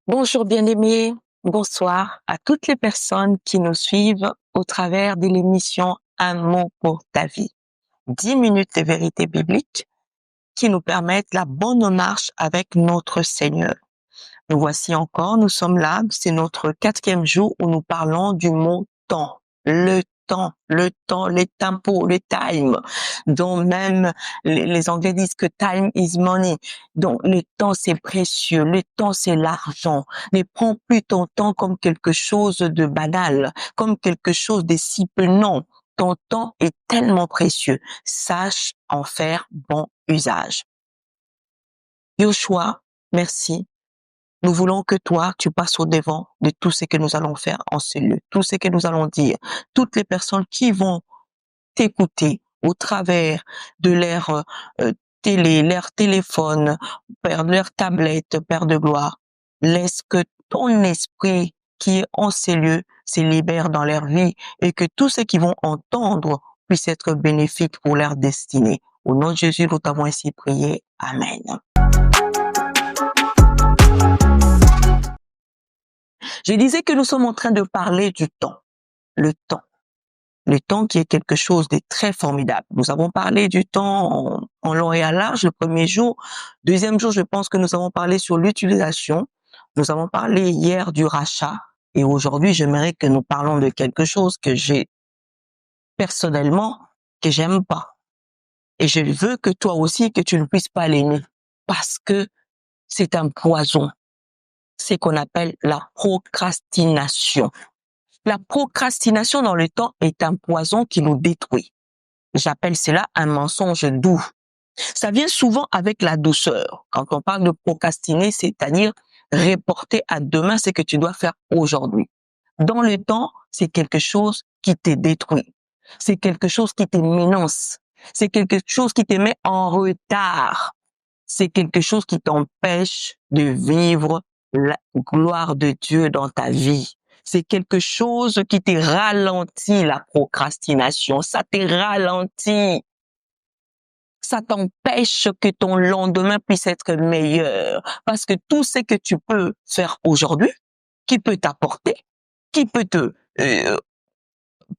Bonjour bien-aimés, bonsoir à toutes les personnes qui nous suivent au travers de l'émission Un mot pour ta vie. 10 minutes de vérité biblique qui nous permettent la bonne marche avec notre Seigneur. Nous voici encore, nous sommes là, c'est notre 4e jour où nous parlons du mot temps. Le temps, les tempos, le time, dont même les Anglais disent que time is money. Donc, le temps, c'est précieux, le temps, c'est l'argent. Ne prends plus ton temps comme quelque chose de banal, comme quelque chose de si peu. Non, ton temps est tellement précieux. Sache en faire bon usage. Yoshua, merci. Nous voulons que toi, tu passes au devant de tout ce que nous allons faire en ce lieu, tout ce que nous allons dire. Toutes les personnes qui vont t'écouter au travers de leur télé, leur téléphone, Père, leur tablette, Père de gloire. Laisse que ton esprit qui est en ces lieux se libère dans leur vie et que tous ceux qui vont entendre puissent être bénéfiques pour leur destinée. Au nom de Jésus, nous t'avons ainsi prié. Amen. Je disais que nous sommes en train de parler du temps. Le temps. Le temps qui est quelque chose de très formidable. Nous avons parlé du temps en long et en large le premier jour. Deuxième jour, je pense que nous avons parlé sur l'utilisation. Nous avons parlé hier du rachat. Et aujourd'hui, j'aimerais que nous parlons de quelque chose que j'ai personnellement, que j'aime pas. Et je veux que toi aussi, que tu ne puisses pas l'aimer. Parce que c'est un poison. C'est qu'on appelle la procrastination. La procrastination dans le temps est un poison qui nous détruit. J'appelle cela un mensonge doux. Ça vient souvent avec la douceur. Quand on parle de procrastiner, c'est-à-dire reporter à demain ce que tu dois faire aujourd'hui. Dans le temps, c'est quelque chose qui te détruit. C'est quelque chose qui te menace. C'est quelque chose qui te met en retard. C'est quelque chose qui t'empêche de vivre la gloire de Dieu dans ta vie. C'est quelque chose qui te ralentit, la procrastination. Ça te ralentit. Ça t'empêche que ton lendemain puisse être meilleur. Parce que tout ce que tu peux faire aujourd'hui, qui peut t'apporter, qui peut te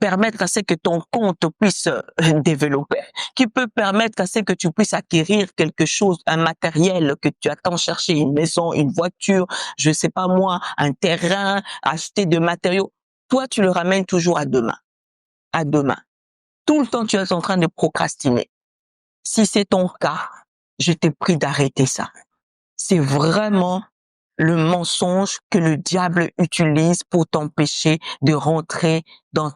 permettre à ce que ton compte puisse développer, qui peut permettre à ce que tu puisses acquérir quelque chose, un matériel que tu attends chercher, une maison, une voiture, je sais pas moi, un terrain, acheter de matériaux. Toi, tu le ramènes toujours à demain. À demain. Tout le temps, tu es en train de procrastiner. Si c'est ton cas, je te prie d'arrêter ça. C'est vraiment le mensonge que le diable utilise pour t'empêcher de rentrer dans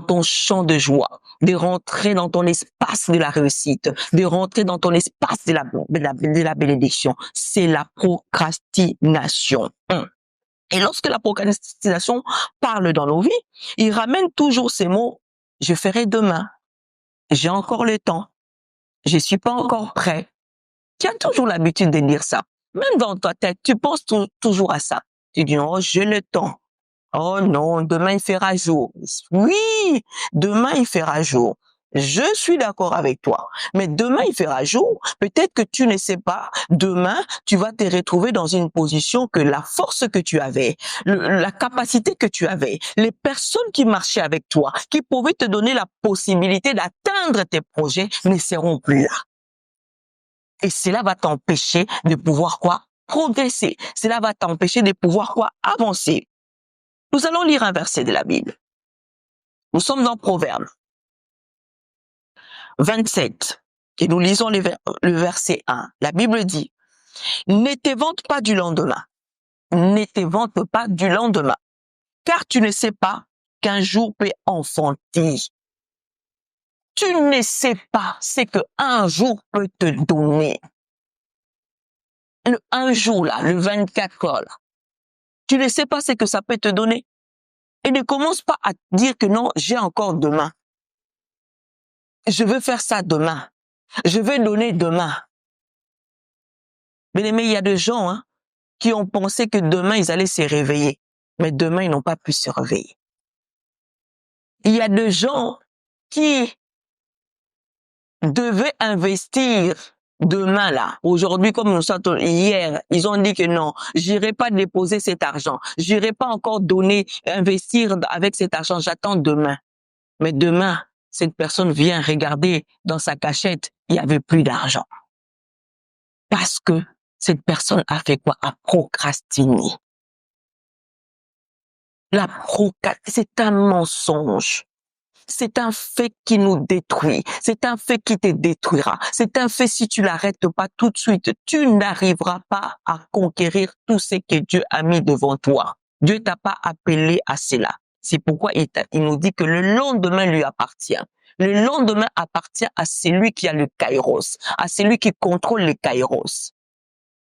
ton champ de joie, de rentrer dans ton espace de la réussite, de rentrer dans ton espace de la bénédiction. C'est la procrastination. Et lorsque la procrastination parle dans nos vies, il ramène toujours ces mots: je ferai demain, j'ai encore le temps, je suis pas encore prêt. Tu as toujours l'habitude de dire ça. Même dans ta tête, tu penses toujours à ça. Tu dis, oh, j'ai le temps. Oh non, demain il fera jour. Oui, demain il fera jour. Je suis d'accord avec toi. Mais demain il fera jour. Peut-être que tu ne sais pas. Demain, tu vas te retrouver dans une position que la force que tu avais, la capacité que tu avais, les personnes qui marchaient avec toi, qui pouvaient te donner la possibilité d'atteindre tes projets, ne seront plus là. Et cela va t'empêcher de pouvoir quoi? Progresser. Cela va t'empêcher de pouvoir quoi? Avancer. Nous allons lire un verset de la Bible. Nous sommes dans Proverbe 27 et nous lisons le verset 1. La Bible dit: ne te vante pas du lendemain. Ne te vante pas du lendemain, car tu ne sais pas qu'un jour peut enfanter. Tu ne sais pas ce que un jour peut te donner. Un jour là, le 24 là, tu ne sais pas ce que ça peut te donner. Et ne commence pas à dire que non, j'ai encore demain. Je veux faire ça demain. Je vais donner demain. Mais il y a des gens qui ont pensé que demain, ils allaient se réveiller. Mais demain, ils n'ont pas pu se réveiller. Il y a des gens qui devaient investir demain là, aujourd'hui comme nous sommes hier, ils ont dit que non, j'irai pas déposer cet argent, j'irai pas encore donner, investir avec cet argent, j'attends demain. Mais demain, cette personne vient regarder dans sa cachette, il y avait plus d'argent. Parce que cette personne a fait quoi? A procrastiné. C'est un mensonge. C'est un fait qui nous détruit. C'est un fait qui te détruira. C'est un fait, si tu l'arrêtes pas tout de suite, tu n'arriveras pas à conquérir tout ce que Dieu a mis devant toi. Dieu t'a pas appelé à cela. C'est pourquoi il nous dit que le lendemain lui appartient. Le lendemain appartient à celui qui a le kairos, à celui qui contrôle le kairos.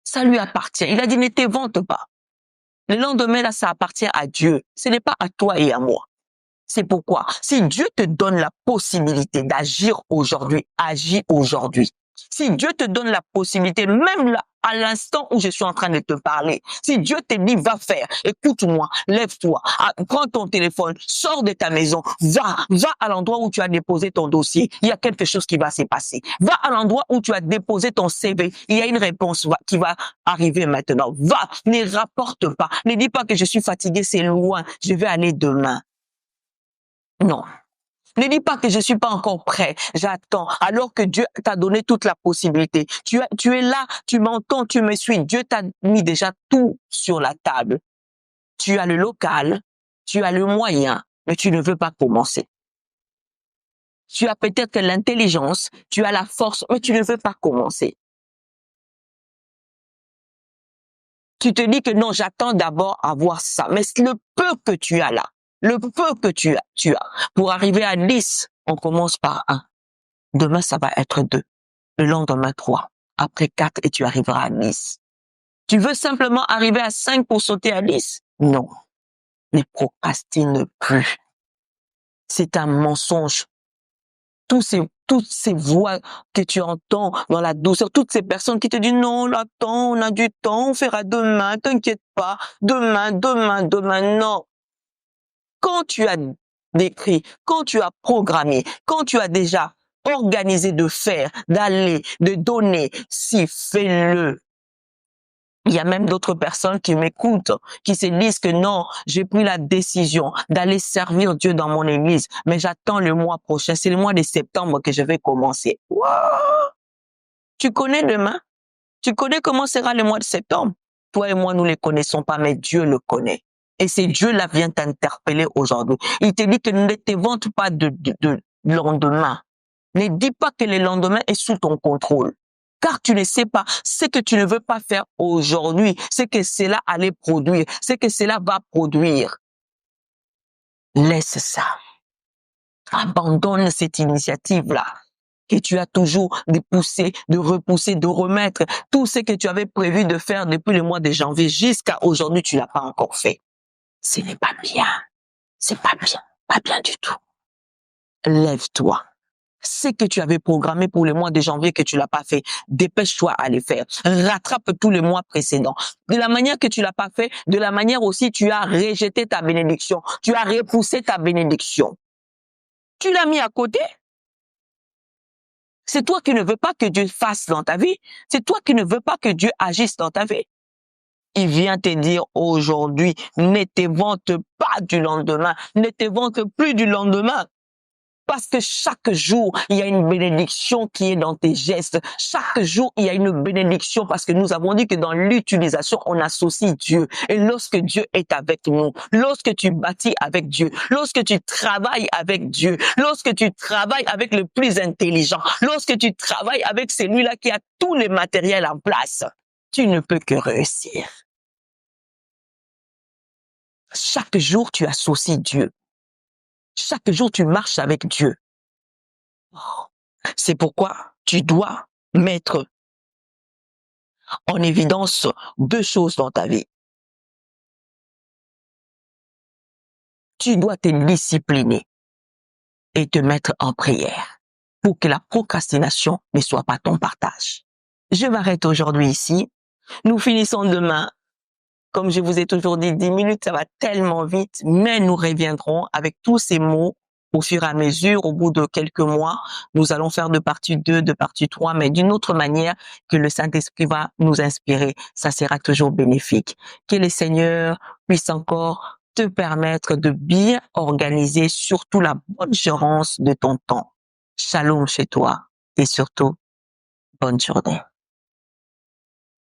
Ça lui appartient. Il a dit ne te vante pas. Le lendemain, là, ça appartient à Dieu. Ce n'est pas à toi et à moi. C'est pourquoi, si Dieu te donne la possibilité d'agir aujourd'hui, agis aujourd'hui. Si Dieu te donne la possibilité, même là, à l'instant où je suis en train de te parler, si Dieu te dit, va faire, écoute-moi, lève-toi, prends ton téléphone, sors de ta maison, va à l'endroit où tu as déposé ton dossier, il y a quelque chose qui va se passer. Va à l'endroit où tu as déposé ton CV, il y a une réponse qui va arriver maintenant. Va, ne rapporte pas, ne dis pas que je suis fatigué, c'est loin, je vais aller demain. Non. Ne dis pas que je suis pas encore prêt, j'attends, alors que Dieu t'a donné toute la possibilité. Tu es là, tu m'entends, tu me suis. Dieu t'a mis déjà tout sur la table. Tu as le local, tu as le moyen, mais tu ne veux pas commencer. Tu as peut-être l'intelligence, tu as la force, mais tu ne veux pas commencer. Tu te dis que non, j'attends d'abord avoir ça, mais le peu que tu as là, le peu que tu as. Pour arriver à 10, on commence par 1. Demain, ça va être 2. Le lendemain, 3. Après 4 et tu arriveras à 10. Tu veux simplement arriver à 5 pour sauter à 10? Non. Ne procrastine plus. C'est un mensonge. Toutes ces voix que tu entends dans la douceur, toutes ces personnes qui te disent non, attends, on a du temps, on fera demain, t'inquiète pas, demain, non. Quand tu as décrit, quand tu as programmé, quand tu as déjà organisé de faire, d'aller, de donner, si fais-le. Il y a même d'autres personnes qui m'écoutent, qui se disent que non, j'ai pris la décision d'aller servir Dieu dans mon église, mais j'attends le mois prochain, c'est le mois de septembre que je vais commencer. Wow! Tu connais demain? Tu connais comment sera le mois de septembre? Toi et moi, nous ne le connaissons pas, mais Dieu le connaît. Et c'est Dieu là vient t'interpeller aujourd'hui. Il te dit que ne te vante pas de lendemain. Ne dis pas que le lendemain est sous ton contrôle. Car tu ne sais pas ce que tu ne veux pas faire aujourd'hui, ce que cela allait produire, ce que cela va produire. Laisse ça. Abandonne cette initiative-là que tu as toujours de pousser, de repousser, de remettre. Tout ce que tu avais prévu de faire depuis le mois de janvier jusqu'à aujourd'hui, tu l'as pas encore fait. Ce n'est pas bien. C'est pas bien du tout. Lève-toi. Ce que tu avais programmé pour le mois de janvier que tu l'as pas fait, dépêche-toi à le faire. Rattrape tous les mois précédents. De la manière que tu l'as pas fait, de la manière aussi tu as rejeté ta bénédiction. Tu as repoussé ta bénédiction. Tu l'as mis à côté. C'est toi qui ne veux pas que Dieu fasse dans ta vie. C'est toi qui ne veux pas que Dieu agisse dans ta vie. Il vient te dire aujourd'hui, ne te vante pas du lendemain. Ne te vante plus du lendemain. Parce que chaque jour, il y a une bénédiction qui est dans tes gestes. Chaque jour, il y a une bénédiction parce que nous avons dit que dans l'utilisation, on associe Dieu. Et lorsque Dieu est avec nous, lorsque tu bâtis avec Dieu, lorsque tu travailles avec Dieu, lorsque tu travailles avec le plus intelligent, lorsque tu travailles avec celui-là qui a tous les matériels en place, tu ne peux que réussir. Chaque jour, tu associes Dieu. Chaque jour, tu marches avec Dieu. C'est pourquoi tu dois mettre en évidence 2 choses dans ta vie. Tu dois te discipliner et te mettre en prière pour que la procrastination ne soit pas ton partage. Je m'arrête aujourd'hui ici. Nous finissons demain. Comme je vous ai toujours dit, 10 minutes, ça va tellement vite, mais nous reviendrons avec tous ces mots au fur et à mesure, au bout de quelques mois, nous allons faire de partie 2, de partie 3, mais d'une autre manière que le Saint-Esprit va nous inspirer. Ça sera toujours bénéfique. Que le Seigneur puisse encore te permettre de bien organiser surtout la bonne gérance de ton temps. Shalom chez toi et surtout, bonne journée.